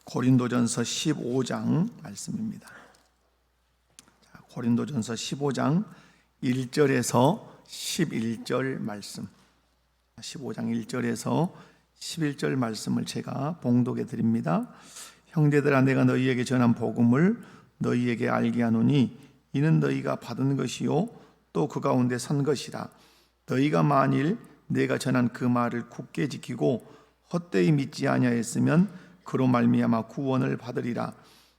고린도전서 15장 말씀입니다. 고린도전서 15장 1절에서 11절 말씀, 15장 1절에서 11절 말씀을 제가 봉독해 드립니다. 형제들아, 내가 너희에게 전한 복음을 너희에게 알게 하노니 이는 너희가 받은 것이요 또 그 가운데 선 것이라. 너희가 만일 내가 전한 그 말을 굳게 지키고 헛되이 믿지 아니하였으면 그로 말미암아 구원을 받으리라.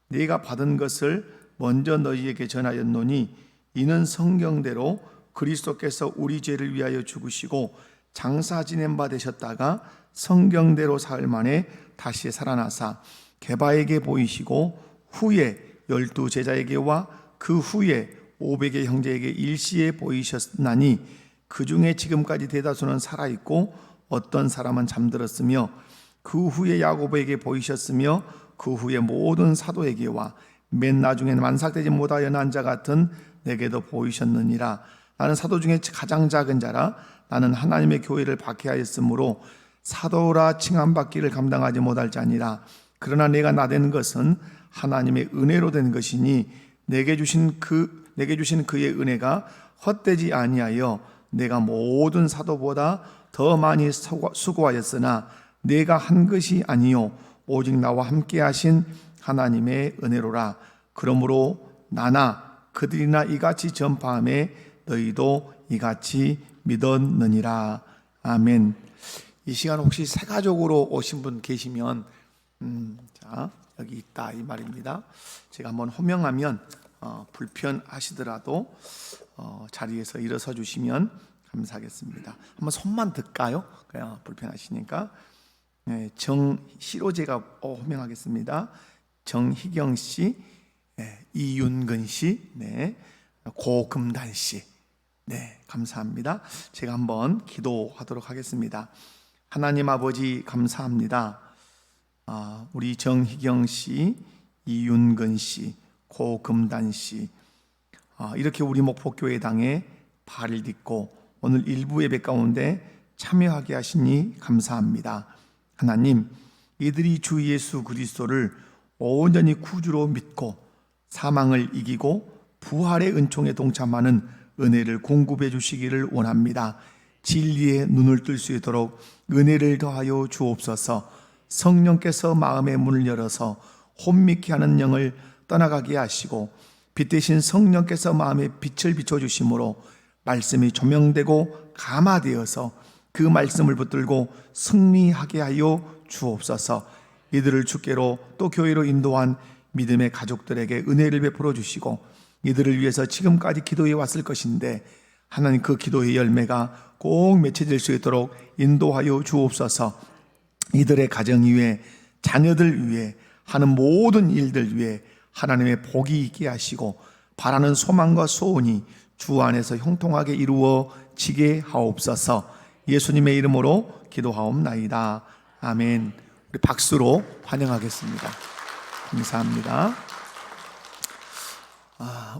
네가 받은 것을 먼저 너희에게 전하였노니 이는 성경대로 그리스도께서 우리 죄를 위하여 죽으시고 장사 지낸 바 되셨다가 성경대로 사흘 만에 다시 살아나사 게바에게 보이시고 후에 12 제자에게와 그 후에 500의 형제에게 일시에 보이셨나니 그 중에 지금까지 대다수는 살아있고 어떤 사람은 잠들었으며 그 후에 야고보에게 보이셨으며 그 후에 모든 사도에게와 맨 나중에는 만삭되지 못하여 난 자 같은 내게도 보이셨느니라. 나는 사도 중에 가장 작은 자라. 나는 하나님의 교회를 박해하였으므로 사도라 칭함받기를 감당하지 못할 자니라. 그러나 내가 나된 것은 하나님의 은혜로 된 것이니 내게 주신 그의 은혜가 헛되지 아니하여 내가 모든 사도보다 더 많이 수고하였으나 내가 한 것이 아니요 오직 나와 함께 하신 하나님의 은혜로라. 그러므로 나나 그들이나 이같이 전파함에 너희도 이같이 믿었느니라. 아멘. 이 시간 혹시 새가족으로 오신 분 계시면 자, 여기 있다 이 말입니다. 제가 한번 호명하면 불편하시더라도 자리에서 일어서 주시면 감사하겠습니다. 한번 손만 들까요? 그냥 불편하시니까. 네, 정시로 제가 호명하겠습니다. 정희경 씨, 네, 이윤근 씨, 네, 고금단 씨, 네, 감사합니다. 제가 한번 기도하도록 하겠습니다. 하나님 아버지 감사합니다. 우리 정희경 씨, 이윤근 씨, 고금단 씨, 이렇게 우리 목포교회당에 발을 딛고 오늘 일부 예배 가운데 참여하게 하시니 감사합니다. 하나님, 이들이 주 예수 그리스도를 온전히 구주로 믿고 사망을 이기고 부활의 은총에 동참하는 은혜를 공급해 주시기를 원합니다. 진리의 눈을 뜰 수 있도록 은혜를 더하여 주옵소서. 성령께서 마음의 문을 열어서 혼미케 하는 영을 떠나가게 하시고 빛 대신 성령께서 마음에 빛을 비춰주심으로 말씀이 조명되고 감화되어서 그 말씀을 붙들고 승리하게 하여 주옵소서. 이들을 주께로 또 교회로 인도한 믿음의 가족들에게 은혜를 베풀어 주시고 이들을 위해서 지금까지 기도해 왔을 것인데 하나님 그 기도의 열매가 꼭 맺혀질 수 있도록 인도하여 주옵소서. 이들의 가정 위에 자녀들 위에 하는 모든 일들 위에 하나님의 복이 있게 하시고 바라는 소망과 소원이 주 안에서 형통하게 이루어지게 하옵소서. 예수님의 이름으로 기도하옵나이다. 아멘. 우리 박수로 환영하겠습니다. 감사합니다.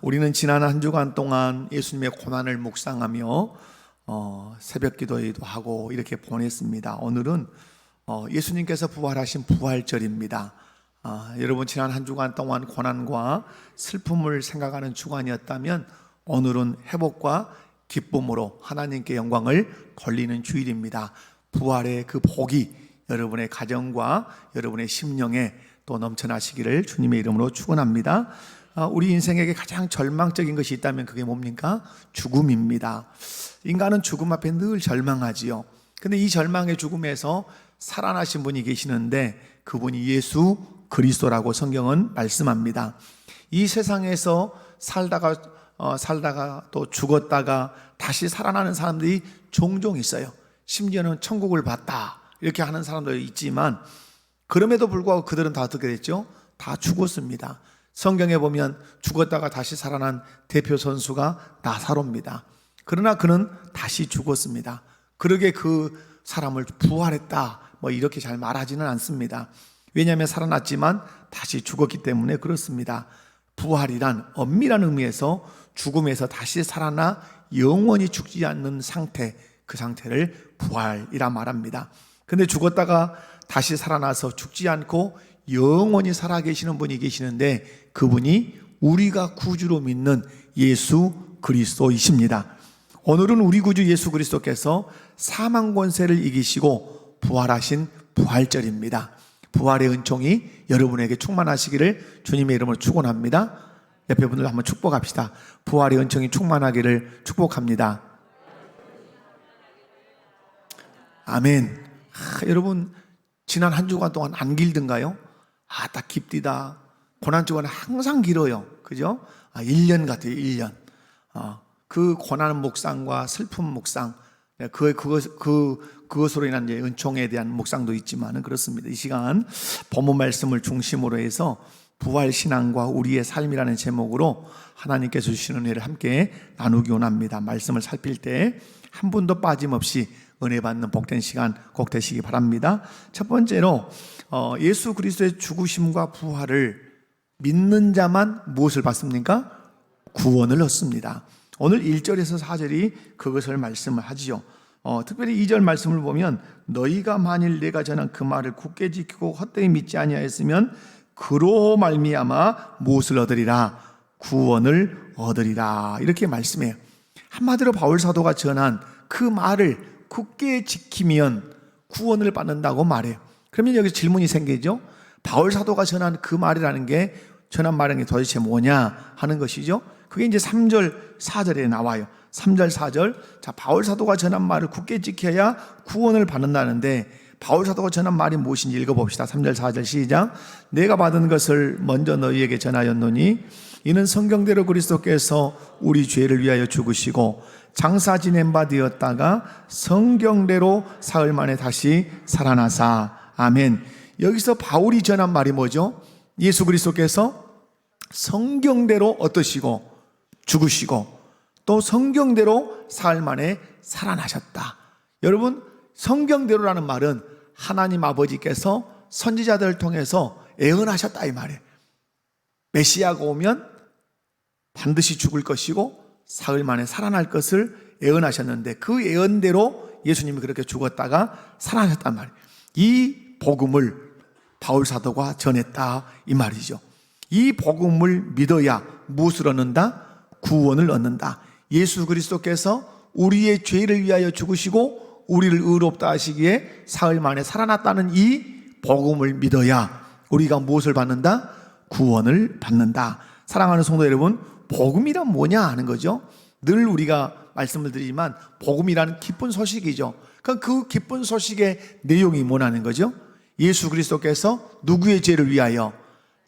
우리는 지난 한 주간 동안 예수님의 고난을 묵상하며 새벽 기도회도 하고 이렇게 보냈습니다. 오늘은 예수님께서 부활하신 부활절입니다. 여러분 지난 한 주간 동안 고난과 슬픔을 생각하는 주간이었다면 오늘은 회복과 기쁨으로 하나님께 영광을 돌리는 주일입니다. 부활의 그 복이 여러분의 가정과 여러분의 심령에 또 넘쳐나시기를 주님의 이름으로 축원합니다. 우리 인생에게 가장 절망적인 것이 있다면 그게 뭡니까? 죽음입니다. 인간은 죽음 앞에 늘 절망하지요. 근데 이 절망의 죽음에서 살아나신 분이 계시는데 그분이 예수 그리스도라고 성경은 말씀합니다. 이 세상에서 살다가 또 죽었다가 다시 살아나는 사람들이 종종 있어요. 심지어는 천국을 봤다 이렇게 하는 사람도 있지만 그럼에도 불구하고 그들은 다 어떻게 됐죠? 다 죽었습니다. 성경에 보면 죽었다가 다시 살아난 대표 선수가 나사로입니다. 그러나 그는 다시 죽었습니다. 그러게 그 사람을 부활했다 이렇게 잘 말하지는 않습니다. 왜냐하면 살아났지만 다시 죽었기 때문에 그렇습니다. 부활이란 엄밀한 의미에서 죽음에서 다시 살아나 영원히 죽지 않는 상태, 그 상태를 부활이라 말합니다. 근데 죽었다가 다시 살아나서 죽지 않고 영원히 살아계시는 분이 계시는데 그분이 우리가 구주로 믿는 예수 그리스도이십니다. 오늘은 우리 구주 예수 그리스도께서 사망 권세를 이기시고 부활하신 부활절입니다. 부활의 은총이 여러분에게 충만하시기를 주님의 이름으로 축원합니다. 옆에 분들 한번 축복합시다. 부활의 은총이 충만하기를 축복합니다. 아멘. 여러분 지난 한 주간 동안 안 길든가요? 딱 깊디다. 고난 주간은 항상 길어요. 그죠? 1년 같아요. 1년. 그 고난 묵상과 슬픔 묵상, 그것으로 인한 이제 은총에 대한 묵상도 있지만은 그렇습니다. 이 시간 본문 말씀을 중심으로 해서 부활 신앙과 우리의 삶이라는 제목으로 하나님께서 주시는 은혜를 함께 나누기 원합니다. 말씀을 살필 때 한 분도 빠짐없이 은혜 받는 복된 시간 꼭 되시기 바랍니다. 첫 번째로 예수 그리스도의 죽으심과 부활을 믿는 자만 무엇을 받습니까? 구원을 얻습니다. 오늘 1절에서 4절이 그것을 말씀을 하지요. 특별히 2절 말씀을 보면 너희가 만일 내가 전한 그 말을 굳게 지키고 헛되이 믿지 아니하였으면 그로 말미암아 무엇을 얻으리라? 구원을 얻으리라. 이렇게 말씀해요. 한마디로 바울 사도가 전한 그 말을 굳게 지키면 구원을 받는다고 말해요. 그러면 여기서 질문이 생기죠. 바울 사도가 전한 그 말이라는 게 전한 말이 도대체 뭐냐 하는 것이죠. 그게 이제 3절 4절에 나와요. 3절 4절. 자, 바울 사도가 전한 말을 굳게 지켜야 구원을 받는다는데 바울 사도가 전한 말이 무엇인지 읽어봅시다. 3절 4절 시작. 내가 받은 것을 먼저 너희에게 전하였노니 이는 성경대로 그리스도께서 우리 죄를 위하여 죽으시고 장사 지낸 바 되었다가 성경대로 사흘 만에 다시 살아나사. 아멘. 여기서 바울이 전한 말이 뭐죠? 예수 그리스도께서 성경대로 어떠시고 죽으시고 또 성경대로 사흘 만에 살아나셨다. 여러분, 성경대로라는 말은 하나님 아버지께서 선지자들을 통해서 예언하셨다 이 말이에요. 메시아가 오면 반드시 죽을 것이고 사흘 만에 살아날 것을 예언하셨는데 그 예언대로 예수님이 그렇게 죽었다가 살아나셨단 말이에요. 이 복음을 바울 사도가 전했다 이 말이죠. 이 복음을 믿어야 무엇을 얻는다? 구원을 얻는다. 예수 그리스도께서 우리의 죄를 위하여 죽으시고 우리를 의롭다 하시기에 사흘 만에 살아났다는 이 복음을 믿어야 우리가 무엇을 받는다? 구원을 받는다. 사랑하는 성도 여러분, 복음이란 뭐냐 하는 거죠. 늘 우리가 말씀을 드리지만 복음이라는 기쁜 소식이죠. 그럼 그 기쁜 소식의 내용이 뭐라는 거죠? 예수 그리스도께서 누구의 죄를 위하여?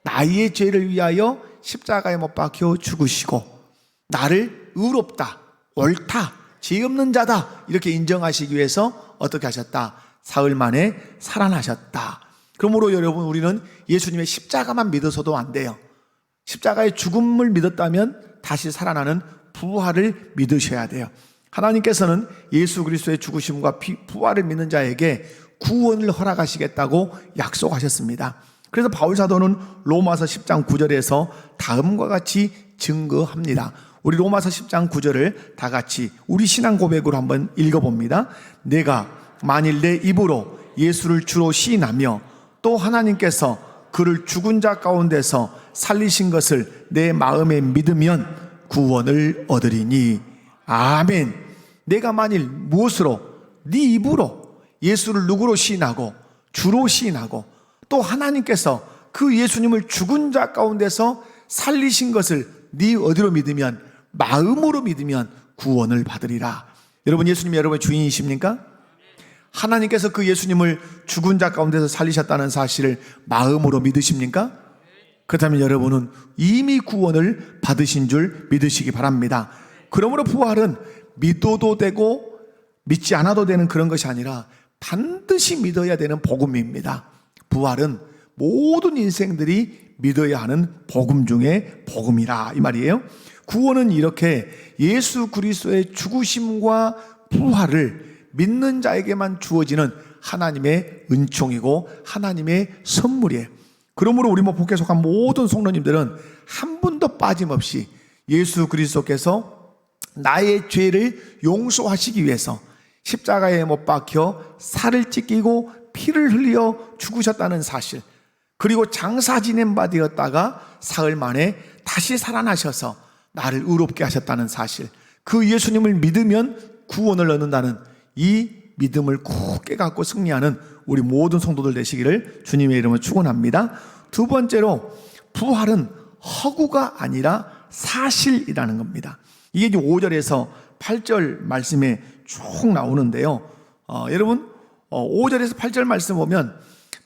나의 죄를 위하여 십자가에 못 박혀 죽으시고 나를 의롭다, 옳다, 죄 없는 자다 이렇게 인정하시기 위해서 어떻게 하셨다? 사흘 만에 살아나셨다. 그러므로 여러분, 우리는 예수님의 십자가만 믿어서도 안 돼요. 십자가의 죽음을 믿었다면 다시 살아나는 부활을 믿으셔야 돼요. 하나님께서는 예수 그리스도의 죽으심과 부활을 믿는 자에게 구원을 허락하시겠다고 약속하셨습니다. 그래서 바울 사도는 로마서 10장 9절에서 다음과 같이 증거합니다. 우리 로마서 10장 9절을 다 같이 우리 신앙 고백으로 한번 읽어봅니다. 내가 만일 내 입으로 예수를 주로 시인하며 또 하나님께서 그를 죽은 자 가운데서 살리신 것을 내 마음에 믿으면 구원을 얻으리니. 아멘. 내가 만일 무엇으로? 네 입으로 예수를 누구로 시인하고 주로 시인하고 또 하나님께서 그 예수님을 죽은 자 가운데서 살리신 것을 네 어디로 믿으면? 마음으로 믿으면 구원을 받으리라. 여러분, 예수님이 여러분의 주인이십니까? 하나님께서 그 예수님을 죽은 자 가운데서 살리셨다는 사실을 마음으로 믿으십니까? 그렇다면 여러분은 이미 구원을 받으신 줄 믿으시기 바랍니다. 그러므로 부활은 믿어도 되고 믿지 않아도 되는 그런 것이 아니라 반드시 믿어야 되는 복음입니다. 부활은 모든 인생들이 믿어야 하는 복음 중에 복음이라 이 말이에요. 구원은 이렇게 예수 그리스도의 죽으심과 부활을 믿는 자에게만 주어지는 하나님의 은총이고 하나님의 선물이에요. 그러므로 우리 목포교회 속한 모든 성도님들은 한 분도 빠짐없이 예수 그리스도께서 나의 죄를 용서하시기 위해서 십자가에 못 박혀 살을 찢기고 피를 흘려 죽으셨다는 사실, 그리고 장사 지낸 바 되었다가 사흘 만에 다시 살아나셔서 나를 의롭게 하셨다는 사실, 그 예수님을 믿으면 구원을 얻는다는 이 믿음을 굳게 갖고 승리하는 우리 모든 성도들 되시기를 주님의 이름으로 축원합니다. 두 번째로, 부활은 허구가 아니라 사실이라는 겁니다. 이게 이제 5절에서 8절 말씀에 쭉 나오는데요. 여러분 5절에서 8절 말씀 보면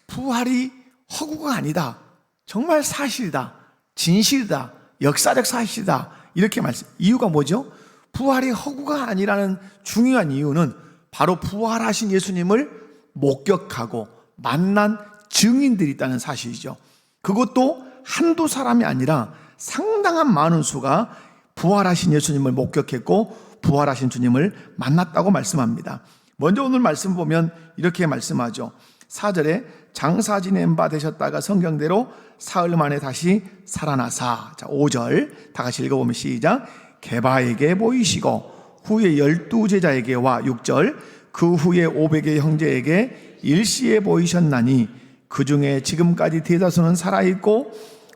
부활이 허구가 아니다, 정말 사실이다, 진실이다, 역사적 사실이다, 이렇게 말씀. 이유가 뭐죠? 부활이 허구가 아니라는 중요한 이유는 바로 부활하신 예수님을 목격하고 만난 증인들이 있다는 사실이죠. 그것도 한두 사람이 아니라 상당한 많은 수가 부활하신 예수님을 목격했고 부활하신 주님을 만났다고 말씀합니다. 먼저 오늘 말씀 보면 이렇게 말씀하죠. 4절에 장사 지낸 바 되셨다가 성경대로 사흘 만에 다시 살아나사. 자, 5절 다 같이 읽어보면 시작. 게바에게 보이시고 후에 12제자에게와 6절 그 후에 500의 형제에게 일시에 보이셨나니 그 중에 지금까지 대다수는 살아있고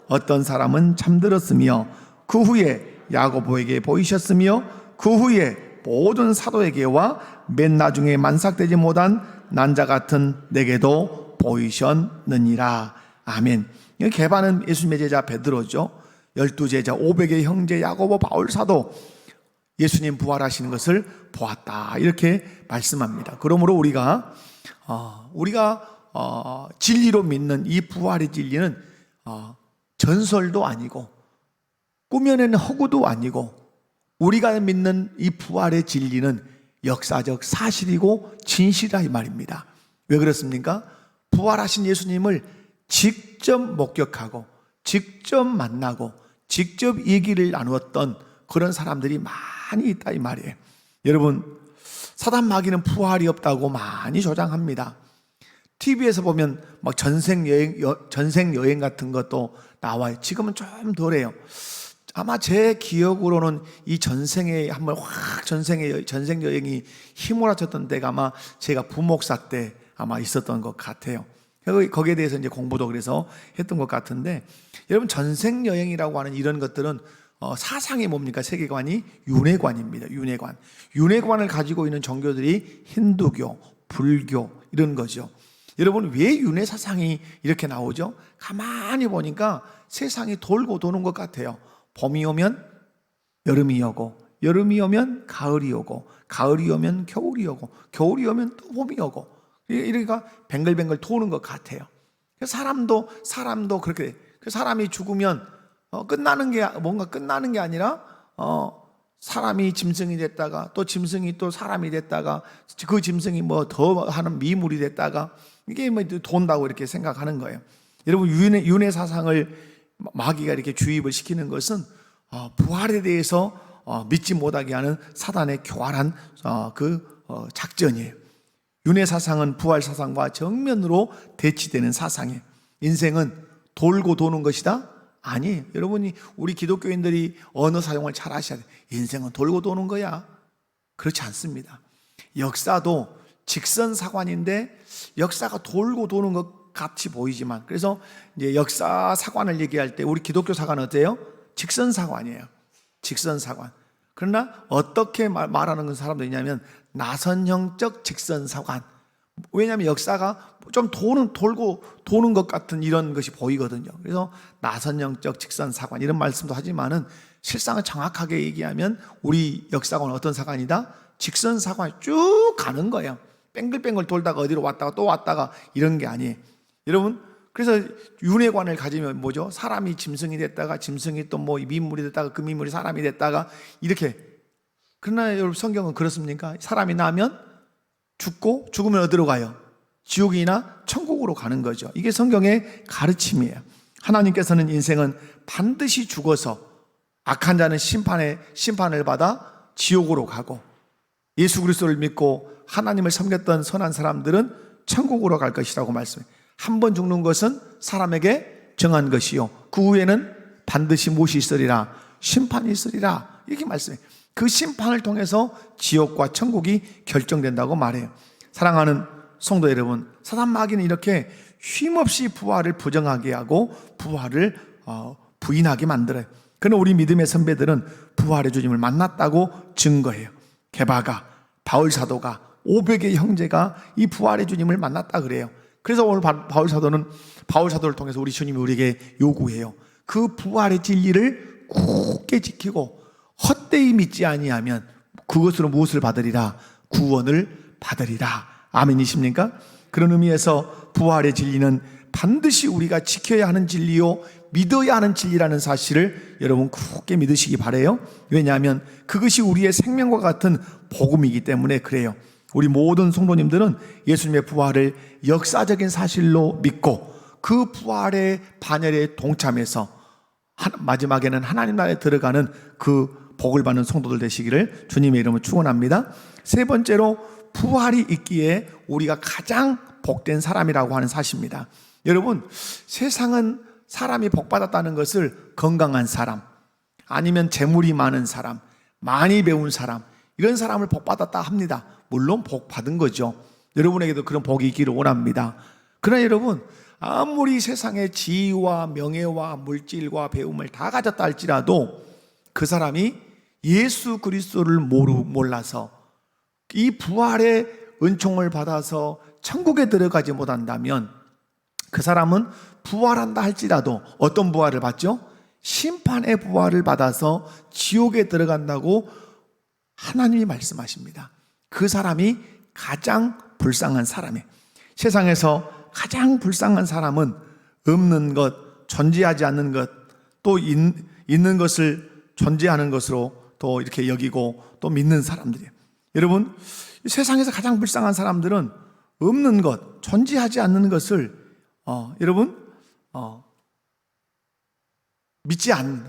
어떤 사람은 잠들었으며 그 후에 야고보에게 보이셨으며 그 후에 모든 사도에게와 맨 나중에 만삭되지 못한 난자 같은 내게도 보이셨느니라. 아멘. 게바는 예수님의 제자 베드로죠. 12제자 500의 형제 야고보 바울 사도 예수님 부활하시는 것을 보았다, 이렇게 말씀합니다. 그러므로 우리가 진리로 믿는 이 부활의 진리는 전설도 아니고 꾸며낸 허구도 아니고, 우리가 믿는 이 부활의 진리는 역사적 사실이고 진실이다, 이 말입니다. 왜 그렇습니까? 부활하신 예수님을 직접 목격하고 직접 만나고 직접 얘기를 나누었던 그런 사람들이 많이 있다, 이 말이에요. 여러분, 사단 마귀는 부활이 없다고 많이 조장합니다. TV에서 보면 막 전생 여행 같은 것도 나와요. 지금은 좀 덜해요. 아마 제 기억으로는 이 전생에 한번 확 전생 여행이 휘몰아쳤던 때가 아마 제가 부목사 때 아마 있었던 것 같아요. 거기에 대해서 이제 공부도 그래서 했던 것 같은데, 여러분 전생 여행이라고 하는 이런 것들은 사상이 뭡니까? 세계관이 윤회관입니다. 윤회관을 가지고 있는 종교들이 힌두교, 불교 이런 거죠. 여러분, 왜 윤회 사상이 이렇게 나오죠? 가만히 보니까 세상이 돌고 도는 것 같아요. 봄이 오면 여름이 오고, 여름이 오면 가을이 오고, 가을이 오면 겨울이 오고, 겨울이 오면 또 봄이 오고, 이러니까 뱅글뱅글 도는 것 같아요. 사람도 그렇게, 사람이 죽으면 끝나는 게 아니라 사람이 짐승이 됐다가 또 짐승이 또 사람이 됐다가 그 짐승이 뭐 더 하는 미물이 됐다가 이게 뭐 돈다고 이렇게 생각하는 거예요. 여러분, 윤회 사상을 마귀가 이렇게 주입을 시키는 것은 부활에 대해서 믿지 못하게 하는 사단의 교활한 작전이에요. 윤회 사상은 부활 사상과 정면으로 대치되는 사상이에요. 인생은 돌고 도는 것이다? 아니에요. 여러분이, 우리 기독교인들이 언어 사용을 잘 하셔야 돼요. 인생은 돌고 도는 거야. 그렇지 않습니다. 역사도 직선사관인데 역사가 돌고 도는 것 같이 보이지만, 그래서 이제 역사 사관을 얘기할 때 우리 기독교 사관은 어때요? 직선사관이에요. 직선사관. 그러나 어떻게 말하는 사람들이냐면 나선형적 직선사관. 왜냐하면 역사가 좀 돌고 도는 것 같은 이런 것이 보이거든요. 그래서 나선형적 직선사관 이런 말씀도 하지만은 실상은 정확하게 얘기하면 우리 역사관은 어떤 사관이다? 직선사관이 쭉 가는 거예요. 뺑글뺑글 돌다가 어디로 왔다가 또 왔다가 이런 게 아니에요. 여러분, 그래서 윤회관을 가지면 뭐죠? 사람이 짐승이 됐다가 짐승이 또 뭐 민물이 됐다가 그 민물이 사람이 됐다가 이렇게. 그러나 여러분, 성경은 그렇습니까? 사람이 나면 죽고 죽으면 어디로 가요? 지옥이나 천국으로 가는 거죠. 이게 성경의 가르침이에요. 하나님께서는 인생은 반드시 죽어서 악한 자는 심판을 받아 지옥으로 가고, 예수 그리스도를 믿고 하나님을 섬겼던 선한 사람들은 천국으로 갈 것이라고 말씀해요. 한 번 죽는 것은 사람에게 정한 것이요, 그 후에는 반드시 무엇이 있으리라? 심판이 있으리라. 이렇게 말씀해요. 그 심판을 통해서 지옥과 천국이 결정된다고 말해요. 사랑하는 성도 여러분, 사단 마귀는 이렇게 쉼없이 부활을 부정하게 하고 부활을 부인하게 만들어요. 그러나 우리 믿음의 선배들은 부활의 주님을 만났다고 증거해요. 게바가, 바울 사도가, 500의 형제가 이 부활의 주님을 만났다 그래요. 그래서 오늘 바울 사도를 통해서 우리 주님이 우리에게 요구해요. 그 부활의 진리를 굳게 지키고 헛되이 믿지 아니하면 그것으로 무엇을 받으리라? 구원을 받으리라. 아멘이십니까? 그런 의미에서 부활의 진리는 반드시 우리가 지켜야 하는 진리요, 믿어야 하는 진리라는 사실을 여러분 굳게 믿으시기 바라요. 왜냐하면 그것이 우리의 생명과 같은 복음이기 때문에 그래요. 우리 모든 성도님들은 예수님의 부활을 역사적인 사실로 믿고 그 부활의 반열에 동참해서 마지막에는 하나님 나라에 들어가는 그 복을 받는 성도들 되시기를 주님의 이름으로 축원합니다. 세 번째로 부활이 있기에 우리가 가장 복된 사람이라고 하는 사실입니다. 여러분, 세상은 사람이 복받았다는 것을 건강한 사람, 아니면 재물이 많은 사람, 많이 배운 사람, 이런 사람을 복받았다 합니다. 물론 복받은 거죠. 여러분에게도 그런 복이 있기를 원합니다. 그러나 여러분, 아무리 세상에 지위와 명예와 물질과 배움을 다 가졌다 할지라도 그 사람이 예수 그리스도를 몰라서 이 부활의 은총을 받아서 천국에 들어가지 못한다면 그 사람은 부활한다 할지라도 어떤 부활을 받죠? 심판의 부활을 받아서 지옥에 들어간다고 하나님이 말씀하십니다. 그 사람이 가장 불쌍한 사람이에요. 세상에서 가장 불쌍한 사람은 없는 것, 존재하지 않는 것, 또 있는 것을 존재하는 것으로 또 이렇게 여기고 또 믿는 사람들이에요. 여러분, 세상에서 가장 불쌍한 사람들은 없는 것, 존재하지 않는 것을 믿지 않는.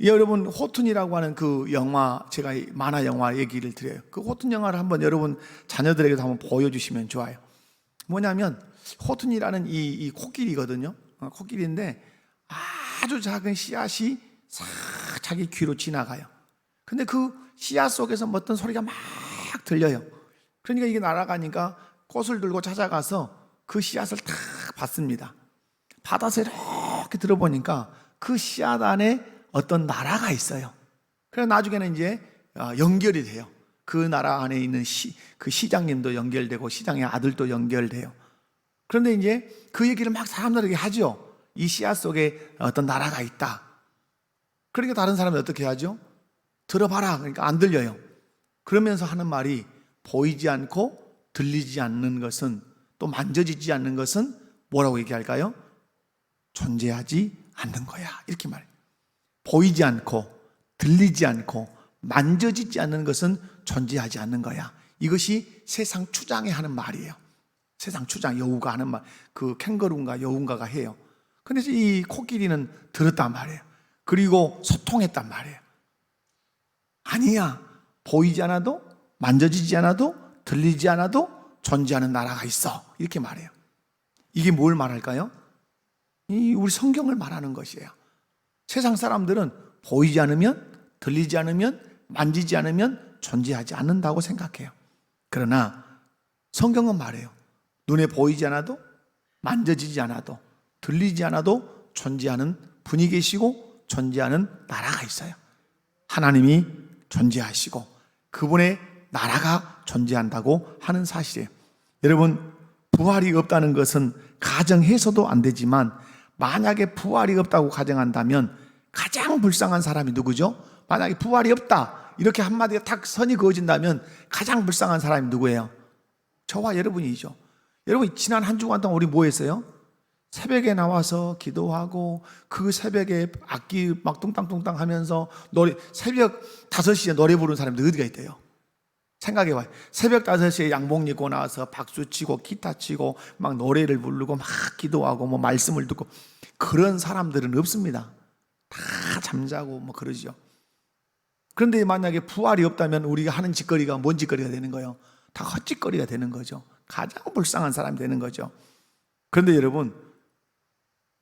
여러분, 호툰이라고 하는 그 영화, 제가 만화 영화 얘기를 드려요. 그 호툰 영화를 한번 여러분 자녀들에게도 한번 보여주시면 좋아요. 뭐냐면 호툰이라는 이 코끼리거든요. 코끼리인데 아주 작은 씨앗이 싹 자기 귀로 지나가요. 근데 그 씨앗 속에서 어떤 소리가 막 들려요. 그러니까 이게 날아가니까 꽃을 들고 찾아가서 그 씨앗을 탁 받습니다. 받아서 이렇게 들어보니까 그 씨앗 안에 어떤 나라가 있어요. 그래서 나중에는 이제 연결이 돼요. 그 나라 안에 있는 그 시장님도 연결되고 시장의 아들도 연결돼요. 그런데 이제 그 얘기를 막 사람들에게 하죠. 이 씨앗 속에 어떤 나라가 있다. 그러니까 다른 사람이 어떻게 하죠? 들어봐라. 그러니까 안 들려요. 그러면서 하는 말이 보이지 않고 들리지 않는 것은, 또 만져지지 않는 것은 뭐라고 얘기할까요? 존재하지 않는 거야. 이렇게 말해요. 보이지 않고 들리지 않고 만져지지 않는 것은 존재하지 않는 거야. 이것이 세상 추장이 하는 말이에요. 세상 추장, 여우가 하는 말, 그 캥거루인가 여우인가가 해요. 근데 이 코끼리는 들었단 말이에요. 그리고 소통했단 말이에요. 아니야, 보이지 않아도 만져지지 않아도 들리지 않아도 존재하는 나라가 있어. 이렇게 말해요. 이게 뭘 말할까요? 우리 성경을 말하는 것이에요. 세상 사람들은 보이지 않으면, 들리지 않으면, 만지지 않으면 존재하지 않는다고 생각해요. 그러나 성경은 말해요. 눈에 보이지 않아도, 만져지지 않아도, 들리지 않아도 존재하는 분이 계시고 존재하는 나라가 있어요. 하나님이 존재하시고 그분의 나라가 존재한다고 하는 사실이에요. 여러분, 부활이 없다는 것은 가정해서도 안 되지만 만약에 부활이 없다고 가정한다면 가장 불쌍한 사람이 누구죠? 만약에 부활이 없다 이렇게 한마디가 탁 선이 그어진다면 가장 불쌍한 사람이 누구예요? 저와 여러분이죠. 여러분, 지난 한 주간 동안 우리 뭐 했어요? 새벽에 나와서 기도하고 그 새벽에 악기 막 뚱땅뚱땅 하면서 새벽 5시에 노래 부르는 사람들 어디가 있대요? 생각해봐요. 새벽 5시에 양복 입고 나와서 박수 치고 기타 치고 막 노래를 부르고 막 기도하고 뭐 말씀을 듣고 그런 사람들은 없습니다. 다 잠자고 뭐 그러죠. 그런데 만약에 부활이 없다면 우리가 하는 짓거리가 뭔 짓거리가 되는 거예요? 다 헛짓거리가 되는 거죠. 가장 불쌍한 사람이 되는 거죠. 그런데 여러분,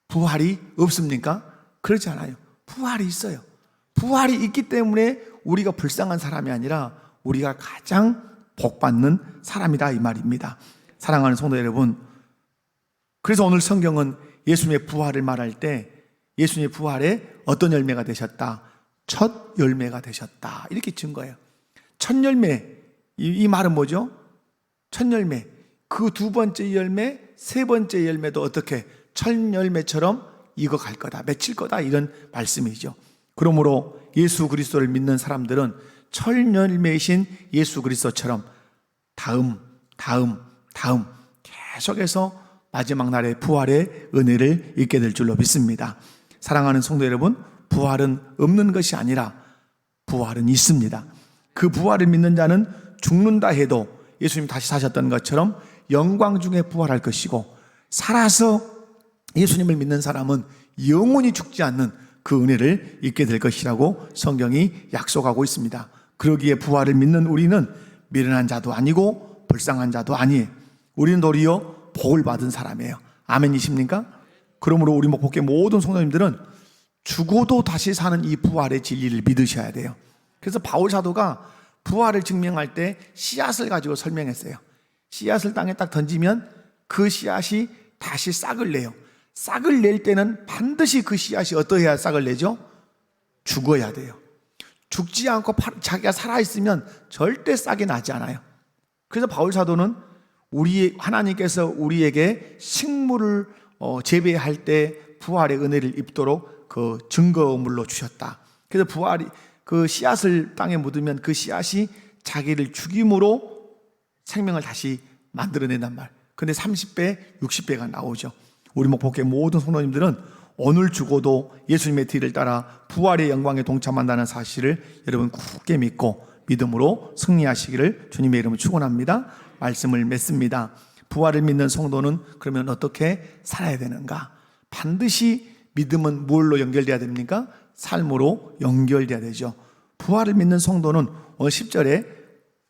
부활이 없습니까? 그렇지 않아요. 부활이 있어요. 부활이 있기 때문에 우리가 불쌍한 사람이 아니라 우리가 가장 복받는 사람이다 이 말입니다. 사랑하는 성도 여러분, 그래서 오늘 성경은 예수님의 부활을 말할 때 예수님의 부활에 어떤 열매가 되셨다? 첫 열매가 되셨다. 이렇게 증거해요. 첫 열매, 이 말은 뭐죠? 첫 열매. 그 두 번째 열매, 세 번째 열매도 어떻게 첫 열매처럼 익어갈 거다, 맺힐 거다, 이런 말씀이죠. 그러므로 예수 그리스도를 믿는 사람들은 첫 열매이신 예수 그리스도처럼 다음 계속해서 마지막 날의 부활의 은혜를 잊게 될 줄로 믿습니다. 사랑하는 성도 여러분, 부활은 없는 것이 아니라 부활은 있습니다. 그 부활을 믿는 자는 죽는다 해도 예수님 다시 사셨던 것처럼 영광 중에 부활할 것이고, 살아서 예수님을 믿는 사람은 영원히 죽지 않는 그 은혜를 잊게 될 것이라고 성경이 약속하고 있습니다. 그러기에 부활을 믿는 우리는 미련한 자도 아니고 불쌍한 자도 아니에요. 우리는 도리어 복을 받은 사람이에요. 아멘이십니까? 그러므로 우리 목포교회 모든 성도님들은 죽어도 다시 사는 이 부활의 진리를 믿으셔야 돼요. 그래서 바울 사도가 부활을 증명할 때 씨앗을 가지고 설명했어요. 씨앗을 땅에 딱 던지면 그 씨앗이 다시 싹을 내요. 싹을 낼 때는 반드시 그 씨앗이 어떠해야 싹을 내죠? 죽어야 돼요. 죽지 않고 자기가 살아있으면 절대 싹이 나지 않아요. 그래서 바울 사도는 하나님께서 우리에게 식물을 재배할 때 부활의 은혜를 입도록 그 증거물로 주셨다. 그래서 부활이 그 씨앗을 땅에 묻으면 그 씨앗이 자기를 죽임으로 생명을 다시 만들어낸단 말. 근데 30배, 60배가 나오죠. 우리 목포교회 모든 성도님들은 오늘 죽어도 예수님의 뒤를 따라 부활의 영광에 동참한다는 사실을 여러분 굳게 믿고 믿음으로 승리하시기를 주님의 이름으로 축원합니다. 말씀을 맺습니다. 부활을 믿는 성도는 그러면 어떻게 살아야 되는가? 반드시 믿음은 뭘로 연결돼야 됩니까? 삶으로 연결돼야 되죠. 부활을 믿는 성도는 오늘 10절에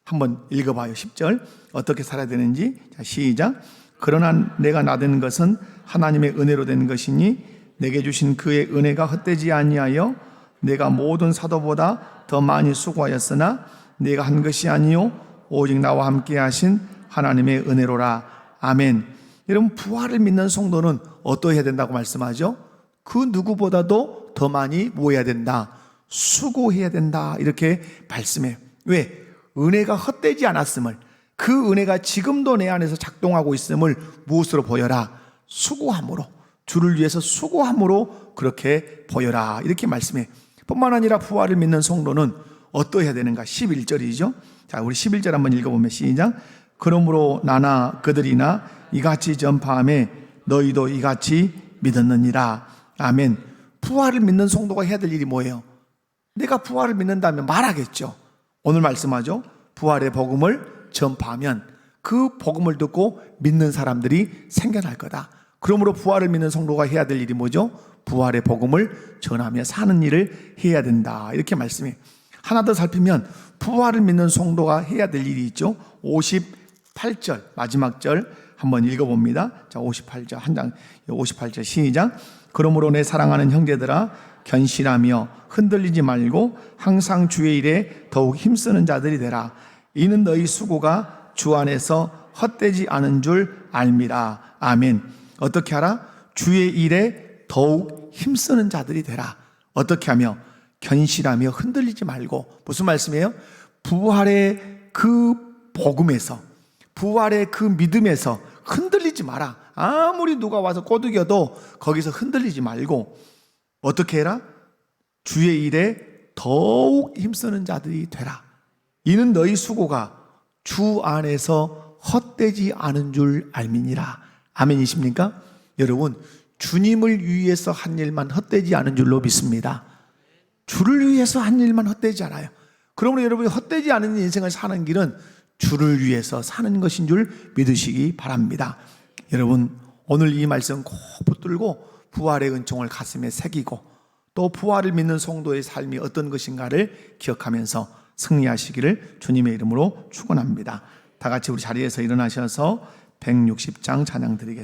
한번 읽어봐요. 10절 어떻게 살아야 되는지. 자, 시작. 그러나 내가 나된 것은 하나님의 은혜로 된 것이니 내게 주신 그의 은혜가 헛되지 아니하여 내가 모든 사도보다 더 많이 수고하였으나 내가 한 것이 아니요 오직 나와 함께 하신 하나님의 은혜로라. 아멘. 여러분, 부활을 믿는 성도는 어떠해야 된다고 말씀하죠? 그 누구보다도 더 많이 뭐 해야 된다? 수고해야 된다. 이렇게 말씀해요. 왜? 은혜가 헛되지 않았음을, 그 은혜가 지금도 내 안에서 작동하고 있음을 무엇으로 보여라? 수고함으로, 주를 위해서 수고함으로 그렇게 보여라. 이렇게 말씀해. 뿐만 아니라 부활을 믿는 성도는 어떠해야 되는가? 11절이죠. 자, 우리 11절 한번 읽어보면 시작. 그러므로 나나 그들이나 이같이 전파하며 너희도 이같이 믿었느니라. 아멘. 부활을 믿는 성도가 해야 될 일이 뭐예요? 내가 부활을 믿는다면 말하겠죠. 오늘 말씀하죠. 부활의 복음을 전파하면 그 복음을 듣고 믿는 사람들이 생겨날 거다. 그러므로 부활을 믿는 성도가 해야 될 일이 뭐죠? 부활의 복음을 전하며 사는 일을 해야 된다. 이렇게 말씀해요. 하나 더 살피면 부활을 믿는 성도가 해야 될 일이 있죠. 58절 마지막 절 한번 읽어봅니다. 자, 58절 한 장, 58절 시작. 그러므로 내 사랑하는 형제들아 견실하며 흔들리지 말고 항상 주의 일에 더욱 힘쓰는 자들이 되라. 이는 너희 수고가 주 안에서 헛되지 않은 줄 알미라. 아멘. 어떻게 하라? 주의 일에 더욱 힘쓰는 자들이 되라. 어떻게 하며? 견실하며 흔들리지 말고. 무슨 말씀이에요? 부활의 그 복음에서, 부활의 그 믿음에서 흔들리지 마라. 아무리 누가 와서 꼬드겨도 거기서 흔들리지 말고 어떻게 해라? 주의 일에 더욱 힘쓰는 자들이 되라. 이는 너희 수고가 주 안에서 헛되지 않은 줄 알미니라. 아멘이십니까? 여러분, 주님을 위해서 한 일만 헛되지 않은 줄로 믿습니다. 주를 위해서 한 일만 헛되지 않아요. 그러므로 여러분이 헛되지 않은 인생을 사는 길은 주를 위해서 사는 것인 줄 믿으시기 바랍니다. 여러분, 오늘 이 말씀 꼭 붙들고 부활의 은총을 가슴에 새기고 또 부활을 믿는 성도의 삶이 어떤 것인가를 기억하면서 승리하시기를 주님의 이름으로 축원합니다. 다 같이 우리 자리에서 일어나셔서 160장 찬양 드리겠습니다.